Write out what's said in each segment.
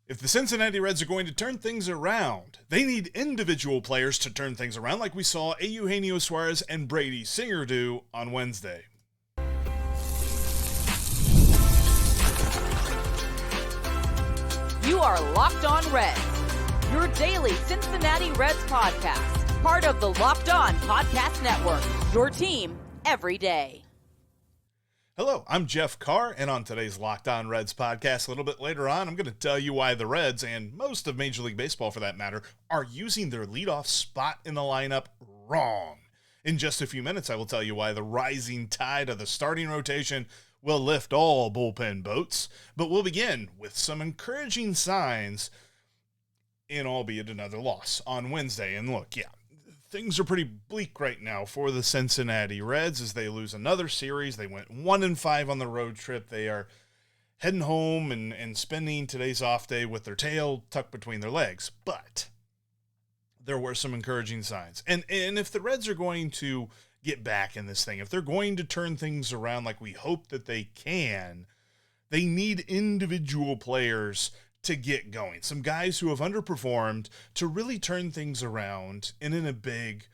If the Cincinnati Reds are going to turn things around, they need individual players to turn things around like we saw Eugenio Suarez and Brady Singer do on Wednesday. You are Locked On Reds, your daily Cincinnati Reds podcast, part of the Locked On Podcast Network, your team every day. Hello, I'm Jeff Carr, and on today's Locked On Reds podcast, a little bit later on, I'm going to tell you why the Reds, and most of Major League Baseball for that matter, are using their leadoff spot in the lineup wrong. In just a few minutes, I will tell you why the rising tide of the starting rotation will lift all bullpen boats, but we'll begin with some encouraging signs in albeit another loss on Wednesday. And look, things are pretty bleak right now for the Cincinnati Reds as they lose another series. They went 1-5 on the road trip. They are heading home and spending today's off day with their tail tucked between their legs. But there were some encouraging signs. And if the Reds are going to get back in this thing, if they're going to turn things around like we hope that they can, they need individual players to get going. Some guys who have underperformed to really turn things around and in a big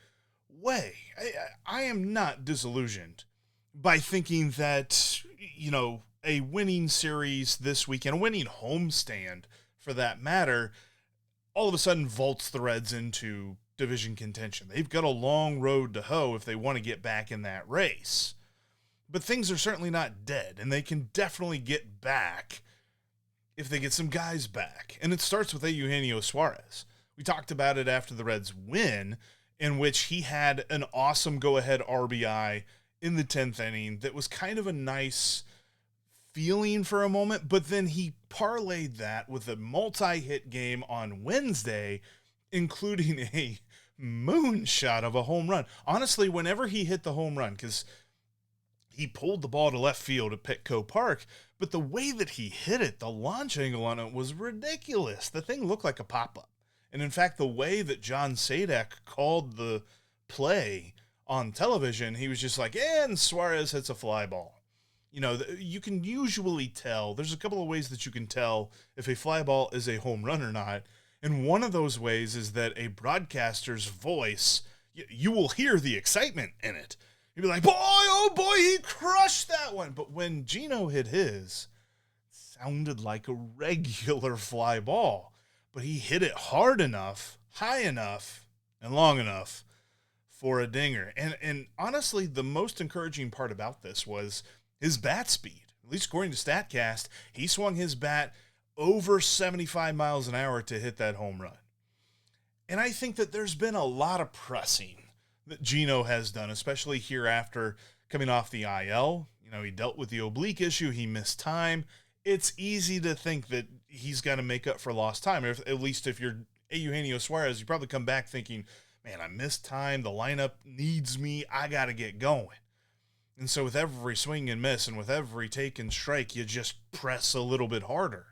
way. I am not disillusioned by thinking that, a winning series this weekend, a winning homestand for that matter, all of a sudden vaults the Reds into division contention. They've got a long road to hoe if they want to get back in that race. But things are certainly not dead, and they can definitely get back if they get some guys back. And it starts with Eugenio Suarez. We talked about it after the Reds win, in which he had an awesome go-ahead RBI in the 10th inning that was kind of a nice feeling for a moment, but then he parlayed that with a multi-hit game on Wednesday, including a moonshot of a home run. Honestly, whenever he hit the home run, because he pulled the ball to left field at Petco Park, but the way that he hit it, the launch angle on it was ridiculous. The thing looked like a pop-up. And in fact, the way that John Sadak called the play on television, he was just like, and Suarez hits a fly ball. You can usually tell, there's a couple of ways that you can tell if a fly ball is a home run or not. And one of those ways is that a broadcaster's voice, you will hear the excitement in it. You'd be like, boy, oh boy, he crushed that one. But when Gino hit his, it sounded like a regular fly ball. But he hit it hard enough, high enough, and long enough for a dinger. And honestly, the most encouraging part about this was his bat speed. At least according to StatCast, he swung his bat over 75 miles an hour to hit that home run. And I think that there's been a lot of pressing that Gino has done, especially here after coming off the IL. He dealt with the oblique issue. He missed time. It's easy to think that he's got to make up for lost time. At least if you're Eugenio Suarez, you probably come back thinking, man, I missed time. The lineup needs me. I got to get going. And so with every swing and miss and with every take and strike, you just press a little bit harder.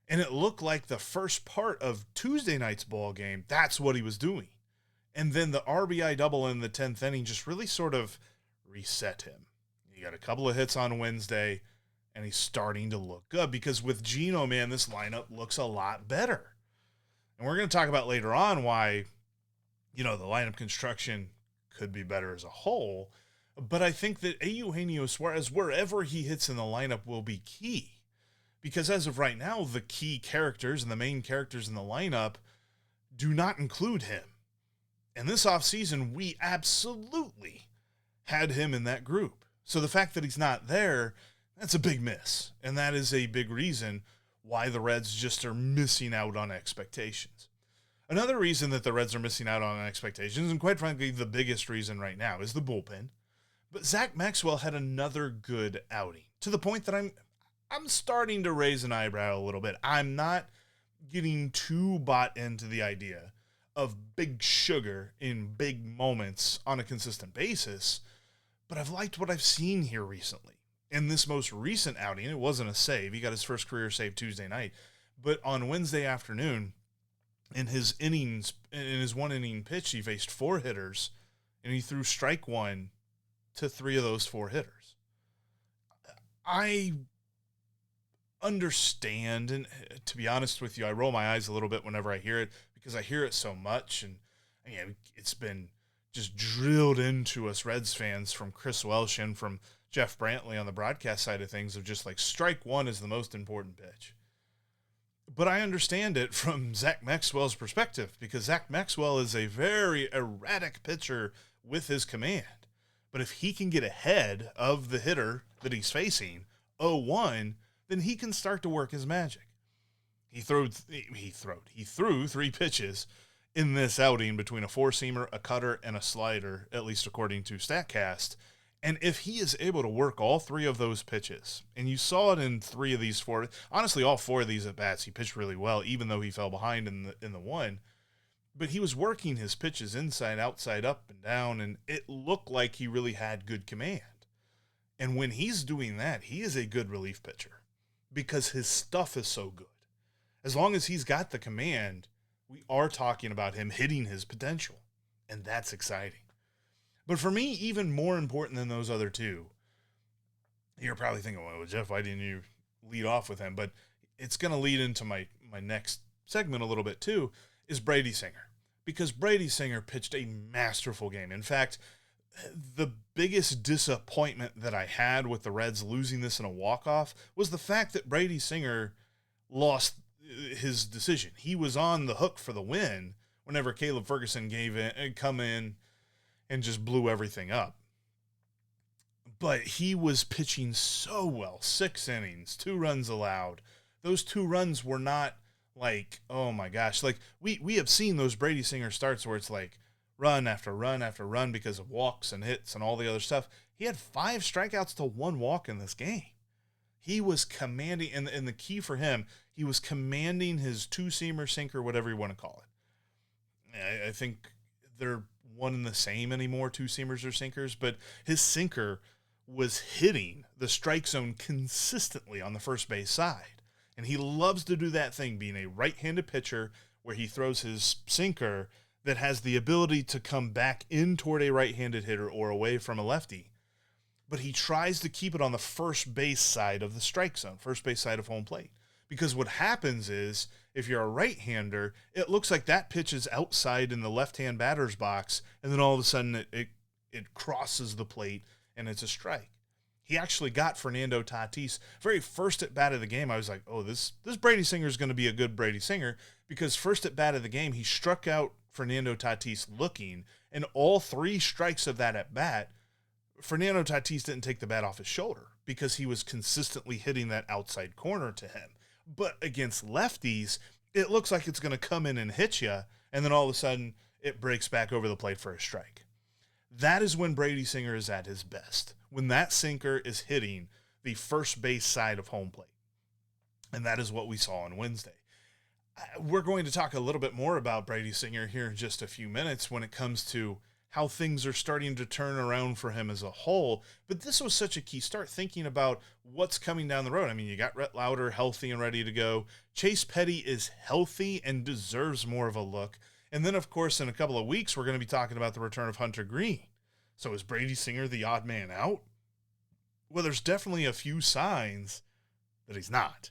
And it looked like the first part of Tuesday night's ball game, that's what he was doing. And then the RBI double in the 10th inning just really sort of reset him. He got a couple of hits on Wednesday, and he's starting to look good because with Gino, man, this lineup looks a lot better. And we're going to talk about later on why, the lineup construction could be better as a whole. But I think that Eugenio Suarez, wherever he hits in the lineup, will be key. Because as of right now, the key characters and the main characters in the lineup do not include him. And this offseason, we absolutely had him in that group. So the fact that he's not there, that's a big miss. And that is a big reason why the Reds just are missing out on expectations. Another reason that the Reds are missing out on expectations, and quite frankly, the biggest reason right now, is the bullpen. But Zach Maxwell had another good outing, to the point that I'm starting to raise an eyebrow a little bit. I'm not getting too bought into the idea of big sugar in big moments on a consistent basis, but I've liked what I've seen here recently. In this most recent outing, it wasn't a save. He got his first career save Tuesday night, but on Wednesday afternoon, in his one inning pitch, he faced 4 hitters, and he threw strike 1 to 3 of those 4 hitters. I understand, and to be honest with you, I roll my eyes a little bit whenever I hear it because I hear it so much, and it's been just drilled into us Reds fans from Chris Welsh and from Jeff Brantley on the broadcast side of things of just like strike one is the most important pitch. But I understand it from Zach Maxwell's perspective because Zach Maxwell is a very erratic pitcher with his command. But if he can get ahead of the hitter that he's facing, 0-1, then he can start to work his magic. He threw 3 pitches in this outing between a four-seamer, a cutter, and a slider, at least according to StatCast. And if he is able to work all 3 of those pitches, and you saw it in 3 of these 4, honestly, all 4 of these at-bats, he pitched really well, even though he fell behind in the one. But he was working his pitches inside, outside, up, and down, and it looked like he really had good command. And when he's doing that, he is a good relief pitcher because his stuff is so good. As long as he's got the command, we are talking about him hitting his potential, and that's exciting. But for me, even more important than those other 2, you're probably thinking, well, Jeff, why didn't you lead off with him? But it's going to lead into my next segment a little bit too, is Brady Singer. Because Brady Singer pitched a masterful game. In fact, the biggest disappointment that I had with the Reds losing this in a walk-off was the fact that Brady Singer lost his decision. He was on the hook for the win whenever Caleb Ferguson come in and just blew everything up. But he was pitching so well. 6 innings, 2 runs allowed. Those 2 runs were not like, oh my gosh. Like we have seen those Brady Singer starts where it's like run after run after run because of walks and hits and all the other stuff. He had 5 strikeouts to 1 walk in this game. He was commanding, and the key for him, he was commanding his 2-seamer, sinker, whatever you want to call it. I think they're one and the same anymore, 2-seamers or sinkers, but his sinker was hitting the strike zone consistently on the first base side. And he loves to do that thing, being a right-handed pitcher where he throws his sinker that has the ability to come back in toward a right-handed hitter or away from a lefty. But he tries to keep it on the first base side of the strike zone, first base side of home plate. Because what happens is, if you're a right-hander, it looks like that pitch is outside in the left-hand batter's box, and then all of a sudden it crosses the plate, and it's a strike. He actually got Fernando Tatis. Very first at bat of the game, I was like, oh, this Brady Singer is going to be a good Brady Singer, because first at bat of the game, he struck out Fernando Tatis looking, and all 3 strikes of that at bat, Fernando Tatis didn't take the bat off his shoulder because he was consistently hitting that outside corner to him. But against lefties, it looks like it's going to come in and hit you, and then all of a sudden it breaks back over the plate for a strike. That is when Brady Singer is at his best, when that sinker is hitting the first base side of home plate. And that is what we saw on Wednesday. We're going to talk a little bit more about Brady Singer here in just a few minutes when it comes to how things are starting to turn around for him as a whole. But this was such a key start, thinking about what's coming down the road. I mean, you got Rhett Lowder healthy and ready to go. Chase Petty is healthy and deserves more of a look. And then, of course, in a couple of weeks, we're going to be talking about the return of Hunter Green. So is Brady Singer the odd man out? Well, there's definitely a few signs that he's not.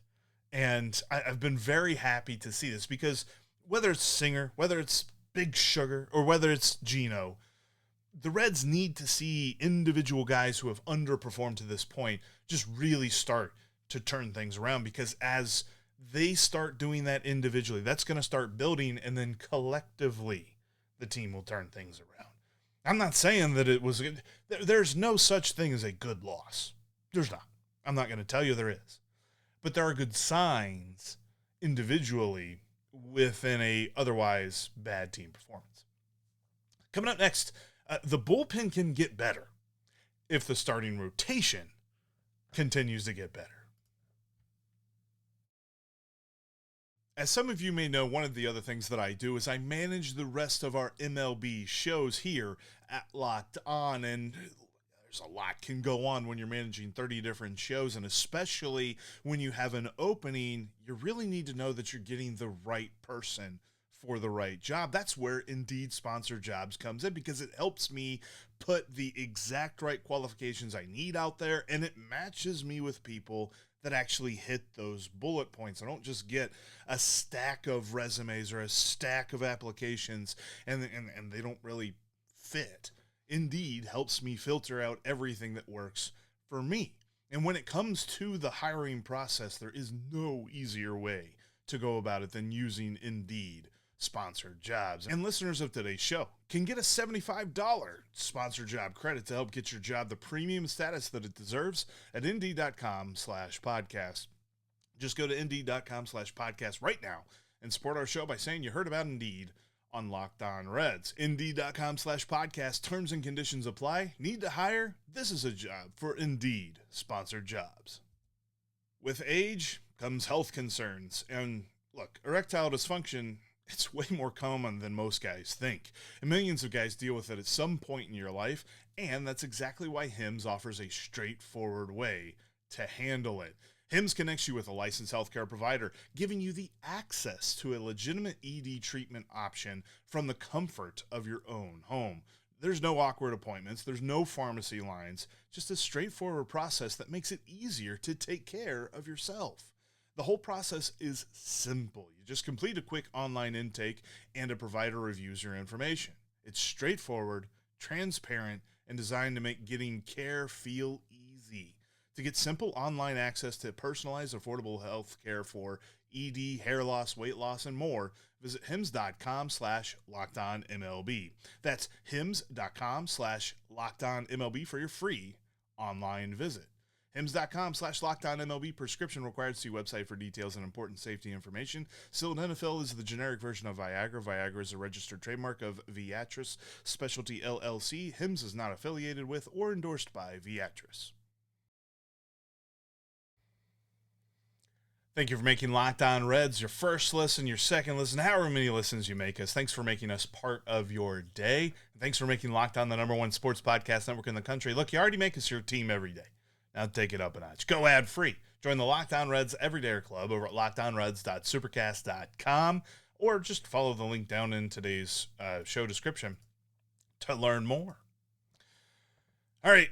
And I've been very happy to see this because whether it's Singer, whether it's Big Sugar, or whether it's Gino, the Reds need to see individual guys who have underperformed to this point just really start to turn things around, because as they start doing that individually, that's going to start building, and then collectively the team will turn things around. I'm not saying that it was – there's no such thing as a good loss. There's not. I'm not going to tell you there is. But there are good signs individually within a otherwise bad team performance. Coming up next, the bullpen can get better if the starting rotation continues to get better. As some of you may know, one of the other things that I do is I manage the rest of our MLB shows here at Locked On, and there's a lot can go on when you're managing 30 different shows, and especially when you have an opening, you really need to know that you're getting the right person for the right job. That's where Indeed Sponsored Jobs comes in, because it helps me put the exact right qualifications I need out there, and it matches me with people that actually hit those bullet points. I don't just get a stack of resumes or a stack of applications and they don't really fit. Indeed helps me filter out everything that works for me. And when it comes to the hiring process, there is no easier way to go about it than using Indeed sponsored jobs. And listeners of today's show can get a $75 sponsored job credit to help get your job the premium status that it deserves at Indeed.com/podcast. Just go to Indeed.com/podcast right now and support our show by saying you heard about Indeed on Locked On Reds. Indeed.com/podcast. Terms and conditions apply. Need to hire? This is a job for Indeed sponsored jobs. With age comes health concerns. And look, erectile dysfunction, it's way more common than most guys think. And millions of guys deal with it at some point in your life. And that's exactly why HIMS offers a straightforward way to handle it. HIMS connects you with a licensed healthcare provider, giving you the access to a legitimate ED treatment option from the comfort of your own home. There's no awkward appointments. There's no pharmacy lines. Just a straightforward process that makes it easier to take care of yourself. The whole process is simple. You just complete a quick online intake and a provider reviews your information. It's straightforward, transparent, and designed to make getting care feel easy. To get simple online access to personalized, affordable health care for ED, hair loss, weight loss, and more, visit hims.com/LockedOnMLB. That's hims.com/LockedOnMLB for your free online visit. hims.com/LockedOnMLB. Prescription required. See website for details and important safety information. Sildenafil is the generic version of Viagra. Viagra is a registered trademark of Viatris Specialty LLC. HIMS is not affiliated with or endorsed by Viatris. Thank you for making Locked On Reds your first listen, your second listen, however many listens you make us. Thanks for making us part of your day. Thanks for making Locked On the #1 sports podcast network in the country. Look, you already make us your team every day. Now take it up a notch. Go ad-free. Join the Locked On Reds Everydayer Club over at lockedonreds.supercast.com or just follow the link down in today's show description to learn more. All right,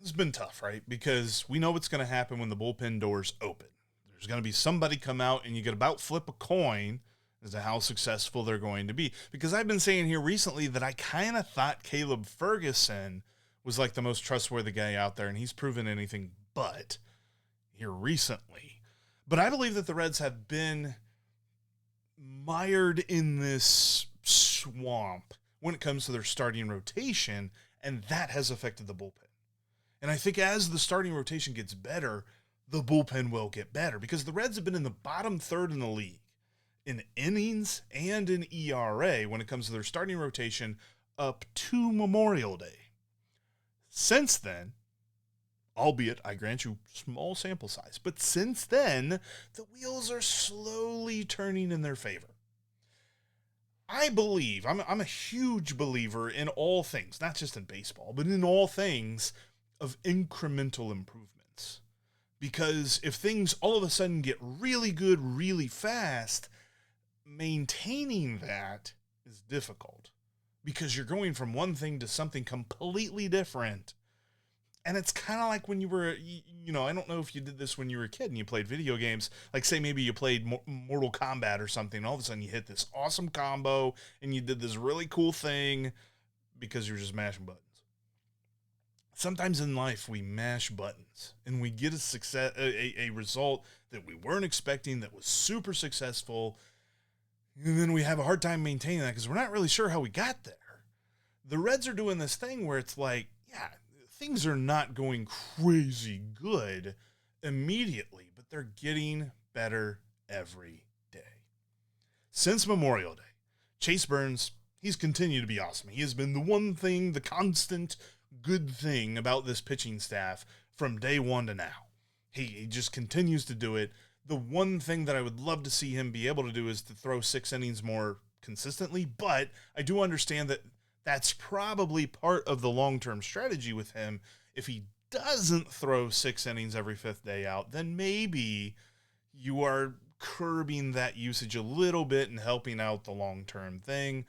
This has been tough, right? Because we know what's going to happen when the bullpen doors open. There's going to be somebody come out and you get about flip a coin as to how successful they're going to be. Because I've been saying here recently that I kind of thought Caleb Ferguson was like the most trustworthy guy out there, and he's proven anything but here recently. But I believe that the Reds have been mired in this swamp when it comes to their starting rotation, and that has affected the bullpen. And I think as the starting rotation gets better, the bullpen will get better because the Reds have been in the bottom third in the league in innings and in ERA when it comes to their starting rotation up to Memorial Day. Since then, albeit, I grant you, small sample size, but since then, the wheels are slowly turning in their favor. I believe, I'm a huge believer in all things, not just in baseball, but in all things of incremental improvements. Because if things all of a sudden get really good really fast, maintaining that is difficult because you're going from one thing to something completely different. And it's kind of like when you were, I don't know if you did this when you were a kid and you played video games. Like say maybe you played Mortal Kombat or something, and all of a sudden you hit this awesome combo and you did this really cool thing because you're just mashing buttons. Sometimes in life we mash buttons and we get a result that we weren't expecting that was super successful, and then we have a hard time maintaining that because we're not really sure how we got there. The Reds are doing this thing where it's like, yeah, things are not going crazy good immediately, but they're getting better every day. Since Memorial Day, Chase Burns, he's continued to be awesome. He has been the one thing, the constant good thing about this pitching staff from day one to now. He just continues to do it. The one thing that I would love to see him be able to do is to throw 6 innings more consistently, but I do understand that that's probably part of the long-term strategy with him. If he doesn't throw 6 innings every 5th day out, then maybe you are curbing that usage a little bit and helping out the long-term thing.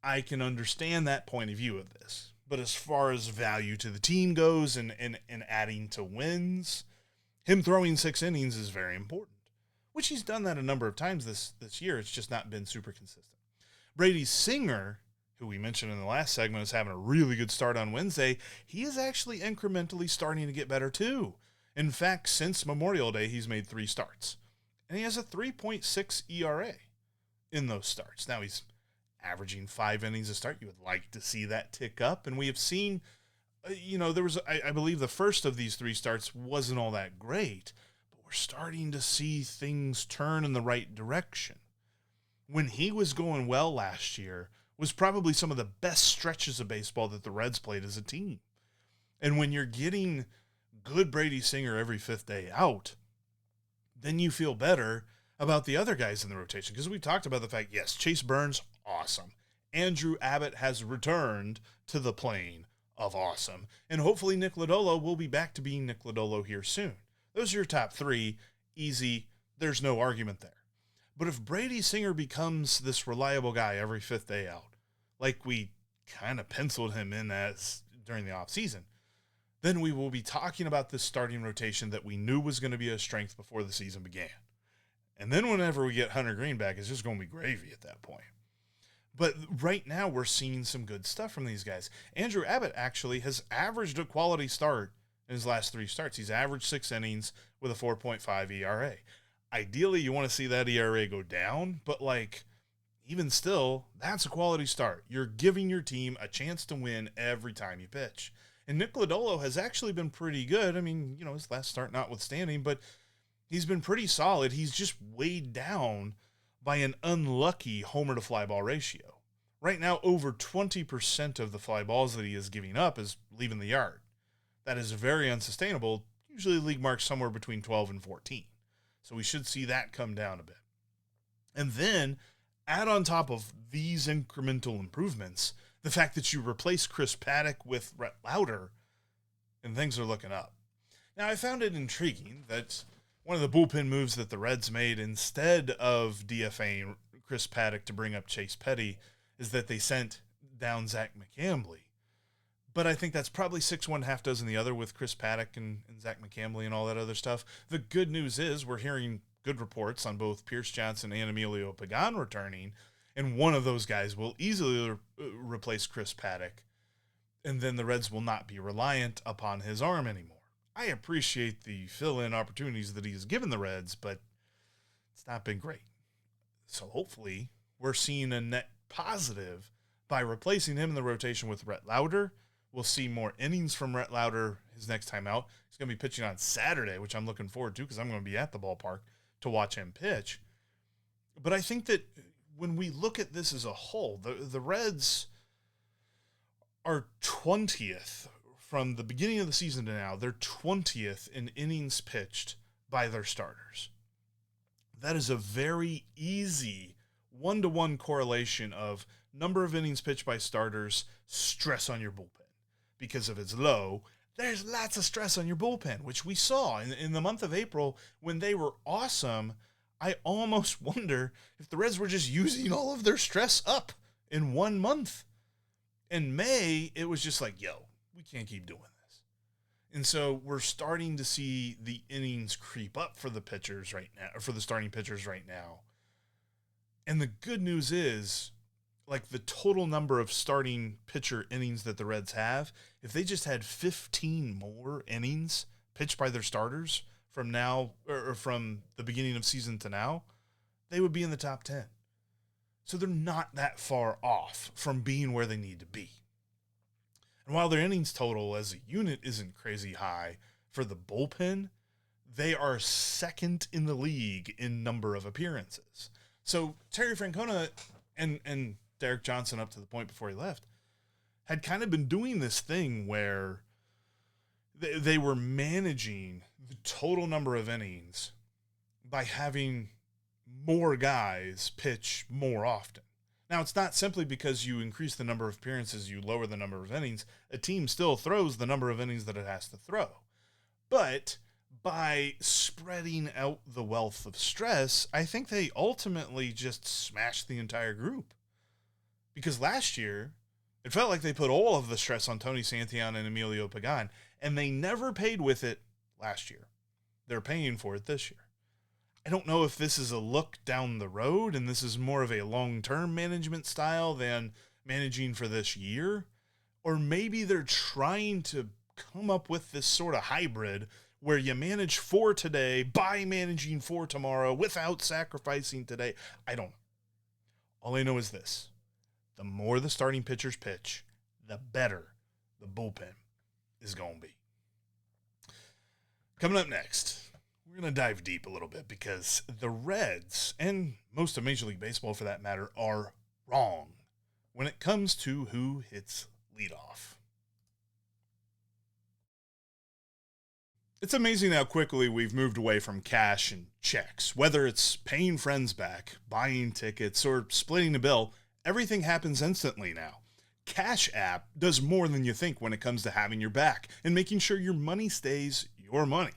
I can understand that point of view of this. But as far as value to the team goes and adding to wins, him throwing 6 innings is very important, which he's done that a number of times this year. It's just not been super consistent. Brady Singer, who we mentioned in the last segment, is having a really good start on Wednesday. He is actually incrementally starting to get better too. In fact, since Memorial Day, he's made 3 starts. And he has a 3.6 ERA in those starts. Now he's averaging 5 innings a start. You would like to see that tick up. And we have seen, there was, I believe the first of these 3 starts wasn't all that great. But we're starting to see things turn in the right direction. When he was going well last year, was probably some of the best stretches of baseball that the Reds played as a team. And when you're getting good Brady Singer every 5th day out, then you feel better about the other guys in the rotation. Because we talked about the fact, yes, Chase Burns, awesome. Andrew Abbott has returned to the plane of awesome. And hopefully Nick Lodolo will be back to being Nick Lodolo here soon. Those are your top 3. Easy. There's no argument there. But if Brady Singer becomes this reliable guy every 5th day out, like we kind of penciled him in as during the offseason, then we will be talking about this starting rotation that we knew was going to be a strength before the season began. And then whenever we get Hunter Green back, it's just going to be gravy at that point. But right now we're seeing some good stuff from these guys. Andrew Abbott actually has averaged a quality start in his last 3 starts. He's averaged 6 innings with a 4.5 ERA. Ideally, you want to see that ERA go down, but even still, that's a quality start. You're giving your team a chance to win every time you pitch. And Nick Lodolo has actually been pretty good. I mean, his last start notwithstanding, but he's been pretty solid. He's just weighed down by an unlucky homer to fly ball ratio. Right now, over 20% of the fly balls that he is giving up is leaving the yard. That is very unsustainable. Usually league marks somewhere between 12 and 14. So we should see that come down a bit. And then add on top of these incremental improvements the fact that you replace Chris Paddack with Rhett Lowder, and things are looking up. Now, I found it intriguing that one of the bullpen moves that the Reds made instead of DFAing Chris Paddack to bring up Chase Petty is that they sent down Zach McCambly. But I think that's probably 6 1 half dozen the other with Chris Paddack and Zach McCambly and all that other stuff. The good news is we're hearing good reports on both Pierce Johnson and Emilio Pagan returning, and one of those guys will easily replace Chris Paddack, and then the Reds will not be reliant upon his arm anymore. I appreciate the fill-in opportunities that he has given the Reds, but it's not been great. So hopefully we're seeing a net positive by replacing him in the rotation with Rhett Lowder. We'll see more innings from Rhett Lowder his next time out. He's going to be pitching on Saturday, which I'm looking forward to because I'm going to be at the ballpark to watch him pitch. But I think that when we look at this as a whole, the Reds are 20th from the beginning of the season to now. They're 20th in innings pitched by their starters. That is a very easy 1-to-1 correlation of number of innings pitched by starters, stress on your bullpen. Because if it's low, there's lots of stress on your bullpen, which we saw in the month of April when they were awesome. I almost wonder if the Reds were just using all of their stress up in 1 month. In May, it was just like, we can't keep doing this. And so we're starting to see the innings creep up for the pitchers right now, or for the starting pitchers right now. And the good news is, the total number of starting pitcher innings that the Reds have, if they just had 15 more innings pitched by their starters from now, or from the beginning of season to now, they would be in the top 10. So they're not that far off from being where they need to be. And while their innings total as a unit isn't crazy high for the bullpen, they are second in the league in number of appearances. So Terry Francona and Derek Johnson, up to the point before he left, had kind of been doing this thing where they were managing the total number of innings by having more guys pitch more often. Now, it's not simply because you increase the number of appearances, you lower the number of innings. A team still throws the number of innings that it has to throw. But by spreading out the wealth of stress, I think they ultimately just smashed the entire group. Because last year, It felt like they put all of the stress on Tony Santillan and Emilio Pagan, and they never paid with it last year. They're paying for it this year. I don't know if this is a look down the road and this is more of a long-term management style than managing for this year, or maybe they're trying to come up with this sort of hybrid where you manage for today by managing for tomorrow without sacrificing today. I don't know. All I know is this. The more the starting pitchers pitch, the better the bullpen is going to be. Coming up next, we're going to dive deep a little bit because the Reds, and most of Major League Baseball for that matter, are wrong when it comes to who hits leadoff. It's amazing how quickly we've moved away from cash and checks. Whether it's paying friends back, buying tickets, or splitting a bill, everything happens instantly now. Cash App does more than you think when it comes to having your back and making sure your money stays your money.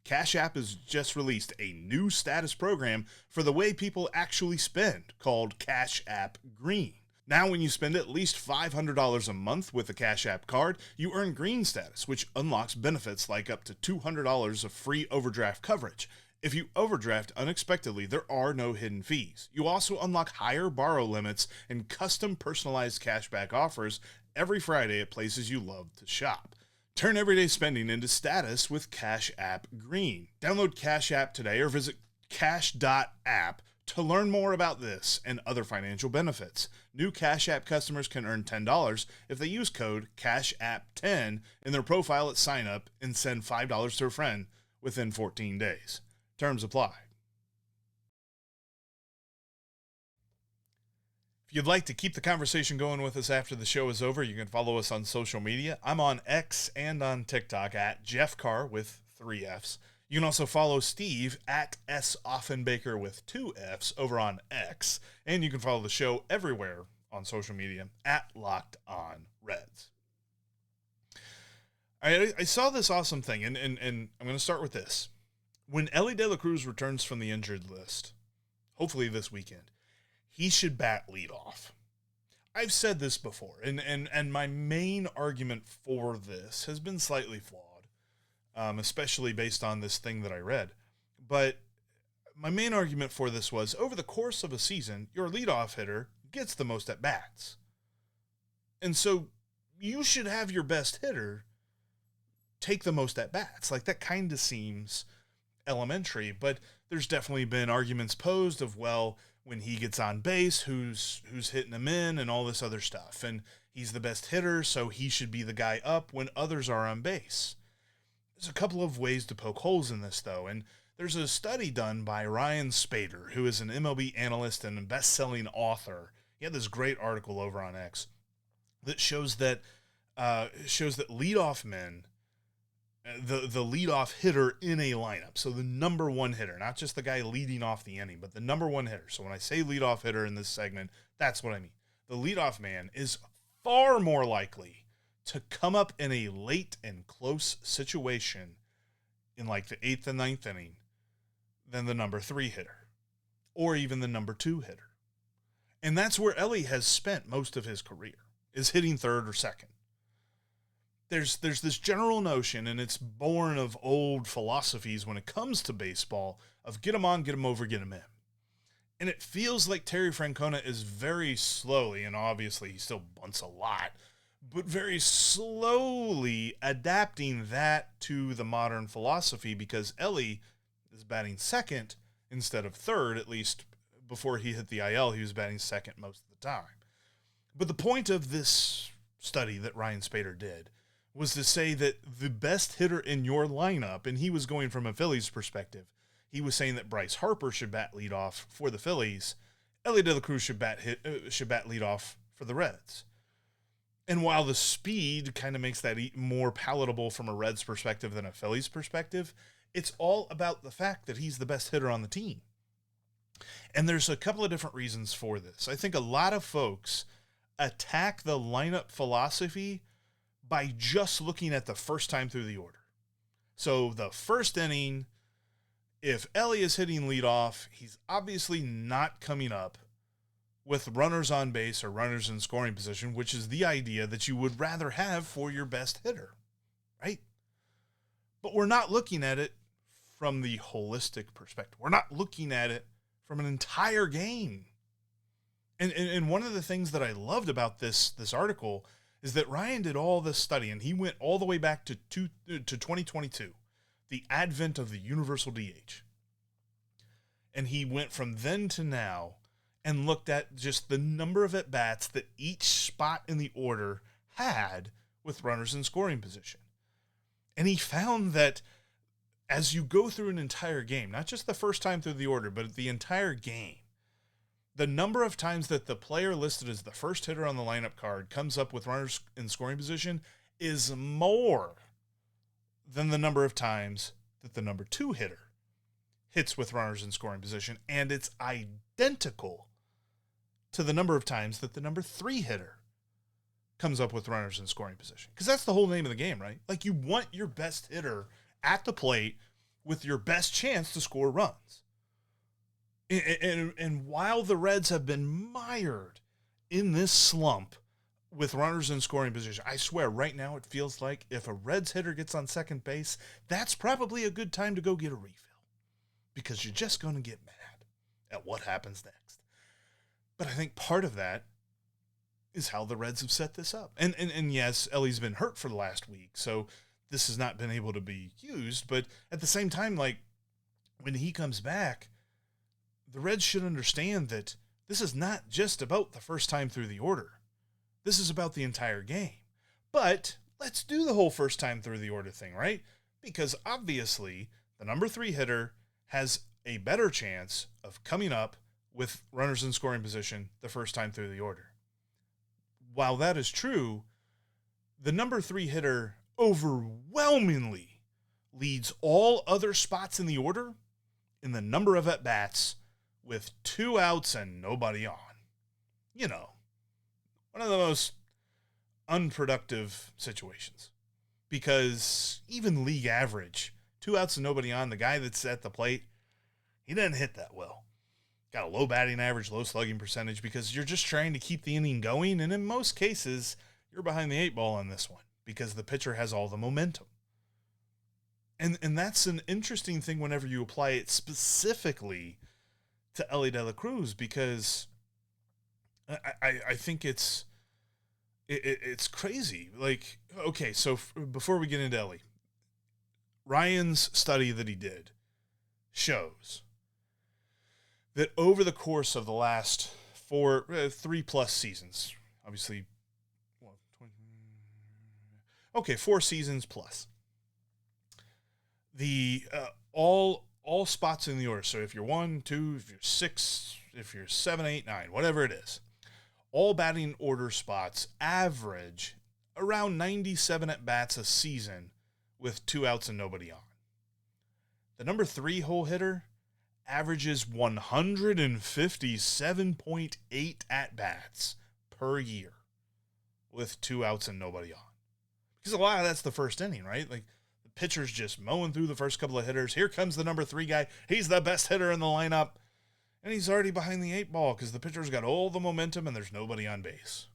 Cash App has just released a new status program for the way people actually spend called Cash App Green. Now, when you spend at least $500 a month with a Cash App card, you earn green status, which unlocks benefits like up to $200 of free overdraft coverage. If you overdraft unexpectedly, there are no hidden fees. You also unlock higher borrow limits and custom personalized cashback offers every Friday at places you love to shop. Turn everyday spending into status with Cash App Green. Download Cash App today or visit cash.app to learn more about this and other financial benefits. New Cash App customers can earn $10 if they use code CASHAPP10 in their profile at sign up and send $5 to a friend within 14 days. Terms apply. If you'd like to keep the conversation going with us after the show is over, you can follow us on social media. I'm on X and on TikTok at Jeff Carr with 3 Fs. You can also follow Steve at S. Offenbaker with 2 Fs over on X. And you can follow the show everywhere on social media at Locked On Reds. I saw this awesome thing, and I'm going to start with this. When Elly De La Cruz returns from the injured list, hopefully this weekend, he should bat leadoff. I've said this before, and my main argument for this has been slightly flawed. Especially based on this thing that I read. But my main argument for this was, over the course of a season, your leadoff hitter gets the most at-bats. And so you should have your best hitter take the most at-bats. Like, that kind of seems elementary, but there's definitely been arguments posed of, well, when he gets on base, who's hitting him in and all this other stuff. And he's the best hitter, so he should be the guy up when others are on base. There's a couple of ways to poke holes in this, though, and there's a study done by Ryan Spader, who is an MLB analyst and a best-selling author. He had this great article over on X that shows that leadoff men, the leadoff hitter in a lineup, so the number one hitter, not just the guy leading off the inning, but the number one hitter. So when I say leadoff hitter in this segment, that's what I mean. The leadoff man is far more likely to come up in a late and close situation in like the 8th and 9th inning than the number 3 hitter or even the number 2 hitter. And that's where Elly has spent most of his career, is hitting third or second. There's this general notion, and it's born of old philosophies when it comes to baseball, of get him on, get him over, get him in. And it feels like Terry Francona is very slowly, and obviously he still bunts a lot, but very slowly adapting that to the modern philosophy, because Elly is batting second instead of third. At least before he hit the IL, he was batting second most of the time. But the point of this study that Ryan Spader did was to say that the best hitter in your lineup, and he was going from a Phillies perspective, he was saying that Bryce Harper should bat leadoff for the Phillies. Elly De La Cruz should bat leadoff for the Reds. And while the speed kind of makes that more palatable from a Reds perspective than a Phillies perspective, it's all about the fact that he's the best hitter on the team. And there's a couple of different reasons for this. I think a lot of folks attack the lineup philosophy by just looking at the first time through the order. So the first inning, if Elly is hitting leadoff, he's obviously not coming up with runners on base or runners in scoring position, which is the idea that you would rather have for your best hitter, right? But we're not looking at it from the holistic perspective. We're not looking at it from an entire game. And one of the things that I loved about this article is that Ryan did all this study, and he went all the way back to 2022, the advent of the universal DH. And he went from then to now and looked at just the number of at-bats that each spot in the order had with runners in scoring position. And he found that as you go through an entire game, not just the first time through the order, but the entire game, the number of times that the player listed as the first hitter on the lineup card comes up with runners in scoring position is more than the number of times that the number 2 hitter hits with runners in scoring position, and it's identical to the number of times that the number 3 hitter comes up with runners in scoring position. Because that's the whole name of the game, right? Like, you want your best hitter at the plate with your best chance to score runs. And while the Reds have been mired in this slump with runners in scoring position, I swear right now it feels like if a Reds hitter gets on second base, that's probably a good time to go get a refill, because you're just going to get mad at what happens next. But I think part of that is how the Reds have set this up. And yes, Elly's been hurt for the last week, so this has not been able to be used. But at the same time, like, when he comes back, the Reds should understand that this is not just about the first time through the order. This is about the entire game. But let's do the whole first time through the order thing, right? Because obviously the number 3 hitter has a better chance of coming up with runners in scoring position the first time through the order. While that is true, the number 3 hitter overwhelmingly leads all other spots in the order in the number of at-bats with 2 outs and nobody on. You know, one of the most unproductive situations. Because even league average, 2 outs and nobody on, the guy that's at the plate, he doesn't hit that well. Got a low batting average, low slugging percentage, because you're just trying to keep the inning going, and in most cases, you're behind the 8 ball on this one, because the pitcher has all the momentum. And that's an interesting thing whenever you apply it specifically to Elly De La Cruz, because I think it's crazy. Like, okay, so before we get into Elly, Ryan's study that he did shows that over the course of the last 3+ seasons, obviously, 4 seasons plus, the all spots in the order. So if you're 1, 2, if you're 6, if you're 7, 8, 9, whatever it is, all batting order spots average around 97 at-bats a season with 2 outs and nobody on. The number 3 hole hitter averages 157.8 at-bats per year with 2 outs and nobody on. Because a lot of that's the first inning, right? Like, the pitcher's just mowing through the first couple of hitters. Here comes the number 3 guy. He's the best hitter in the lineup. And he's already behind the 8 ball because the pitcher's got all the momentum and there's nobody on base.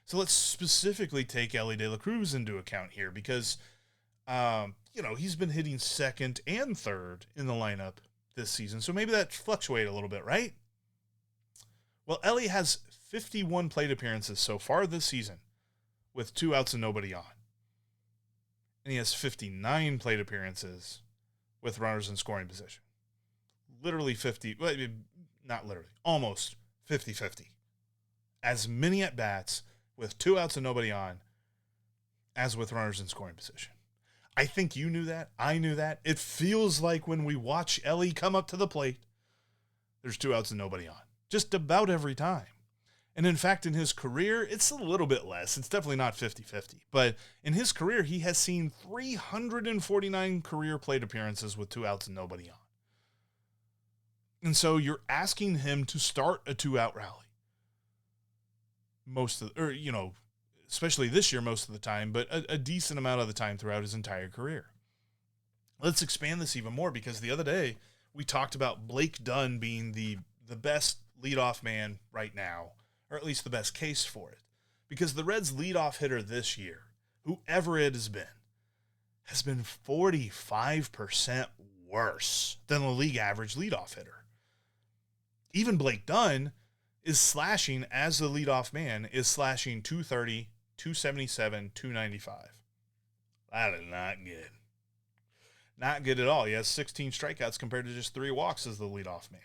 So let's specifically take Elly De La Cruz into account here because, he's been hitting second and third in the lineup this season. So maybe that fluctuated a little bit, right? Well, Elly has 51 plate appearances so far this season with 2 outs and nobody on. And he has 59 plate appearances with runners in scoring position. Literally 50, well, not literally, almost 50-50. As many at-bats with 2 outs and nobody on as with runners in scoring position. I think you knew that. I knew that. It feels like when we watch Elly come up to the plate, there's 2 outs and nobody on. Just about every time. And in fact, in his career, it's a little bit less. It's definitely not 50-50. But in his career, he has seen 349 career plate appearances with 2 outs and nobody on. And so you're asking him to start a 2-out rally. Especially this year most of the time, but a decent amount of the time throughout his entire career. Let's expand this even more because the other day we talked about Blake Dunn being the best leadoff man right now, or at least the best case for it. Because the Reds' leadoff hitter this year, whoever it has been 45% worse than the league average leadoff hitter. Even Blake Dunn is slashing, as the leadoff man, is slashing 230, 277, 295. That is not good. Not good at all. He has 16 strikeouts compared to just 3 walks as the leadoff man.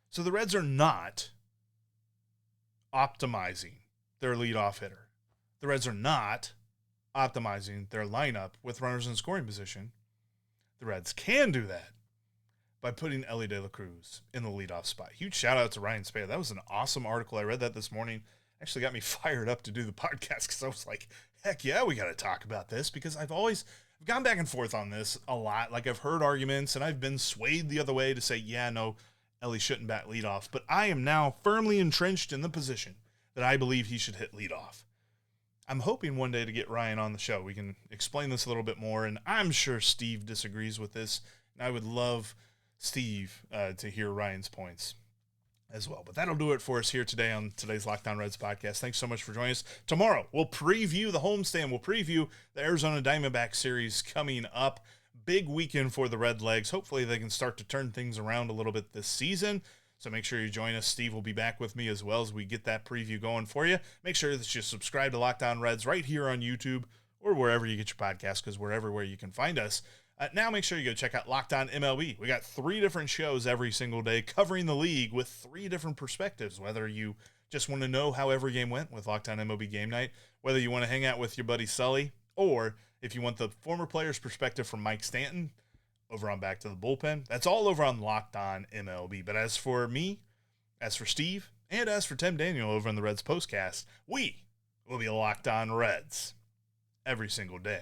So the Reds are not optimizing their leadoff hitter. The Reds are not optimizing their lineup with runners in scoring position. The Reds can do that by putting Elly De La Cruz in the leadoff spot. Huge shout out to Ryan Spade. That was an awesome article. I read that this morning. Actually got me fired up to do the podcast because I was like, heck yeah, we got to talk about this, because I've gone back and forth on this a lot. Like, I've heard arguments and I've been swayed the other way to say, yeah, no, Elly shouldn't bat leadoff. But I am now firmly entrenched in the position that I believe he should hit leadoff. I'm hoping one day to get Ryan on the show. We can explain this a little bit more, and I'm sure Steve disagrees with this, and I would love Steve to hear Ryan's points as well. But that'll do it for us here today on today's Locked On Reds podcast. Thanks so much for joining us. Tomorrow, we'll preview the homestand. We'll preview the Arizona Diamondbacks series coming up. Big weekend for the Red Legs. Hopefully they can start to turn things around a little bit this season. So make sure you join us. Steve will be back with me as well as we get that preview going for you. Make sure that you subscribe to Locked On Reds right here on YouTube or wherever you get your podcast, because we're everywhere you can find us. Now make sure you go check out Locked On MLB. We got 3 different shows every single day covering the league with 3 different perspectives, whether you just want to know how every game went with Locked On MLB Game Night, whether you want to hang out with your buddy Sully, or if you want the former player's perspective from Mike Stanton over on Back to the Bullpen. That's all over on Locked On MLB. But as for me, as for Steve, and as for Tim Daniel over on the Reds Postcast, we will be Locked On Reds every single day.